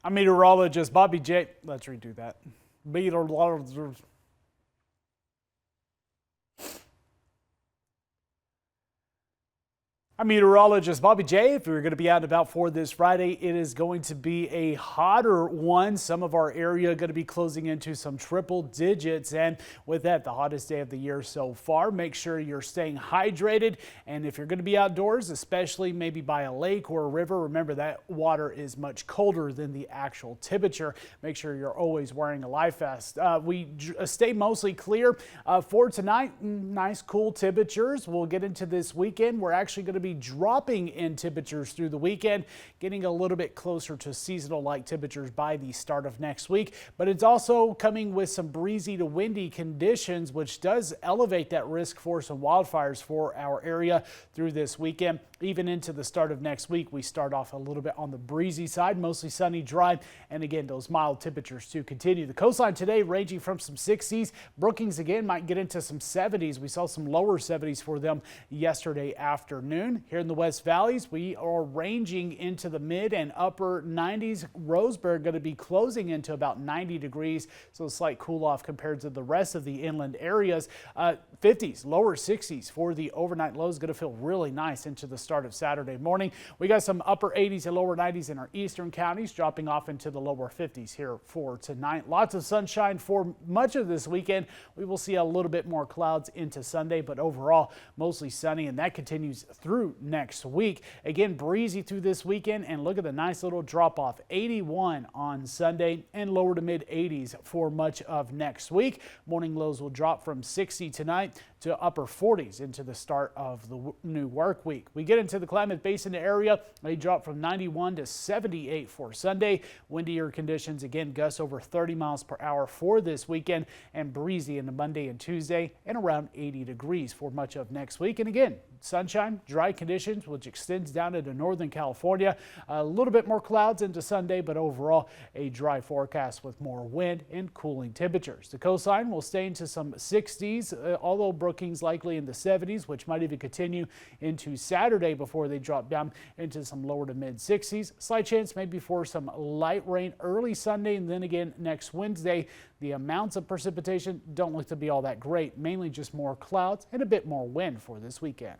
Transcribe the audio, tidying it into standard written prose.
I'm meteorologist Bobby J. Let's redo that. Meteorologist. I'm meteorologist Bobby J. If you're going to be out and about for this Friday, it is going to be a hotter one. Some of our area going to be closing into some triple digits. And with that, the hottest day of the year so far. Make sure you're staying hydrated. And if you're going to be outdoors, especially maybe by a lake or a river, remember that water is much colder than the actual temperature. Make sure you're always wearing a life vest. We stay mostly clear for tonight. Nice cool temperatures. We'll get into this weekend. We're actually going to be dropping in temperatures through the weekend, getting a little bit closer to seasonal like temperatures by the start of next week. But it's also coming with some breezy to windy conditions, which does elevate that risk for some wildfires for our area through this weekend. Even into the start of next week, we start off a little bit on the breezy side, mostly sunny, dry, and again, those mild temperatures to continue. The coastline today ranging from some 60s. Brookings again might get into some 70s. We saw some lower 70s for them yesterday afternoon. Here in the West Valleys, we are ranging into the mid and upper 90s. Roseburg going to be closing into about 90 degrees, so a slight cool off compared to the rest of the inland areas. 50s, lower 60s for the overnight lows. Going to feel really nice into the start of Saturday morning. We got some upper 80s and lower 90s in our eastern counties, dropping off into the lower 50s here for tonight. Lots of sunshine for much of this weekend. We will see a little bit more clouds into Sunday, but overall mostly sunny, and that continues through next week. Again, breezy through this weekend, and look at the nice little drop off. 81 on Sunday and lower to mid 80s for much of next week. Morning lows will drop from 60 tonight to upper 40s into the start of the new work week. We get into the Klamath Basin area. They drop from 91 to 78 for Sunday. Windier conditions, again, gusts over 30 miles per hour for this weekend, and breezy into Monday and Tuesday, and around 80 degrees for much of next week. And again, sunshine, dry conditions, which extends down into Northern California. A little bit more clouds into Sunday, but overall a dry forecast with more wind and cooling temperatures. The coastline will stay into some 60s, although Brookings likely in the 70s, which might even continue into Saturday before they drop down into some lower to mid 60s. Slight chance maybe for some light rain early Sunday, and then again next Wednesday. The amounts of precipitation don't look to be all that great, mainly just more clouds and a bit more wind for this weekend.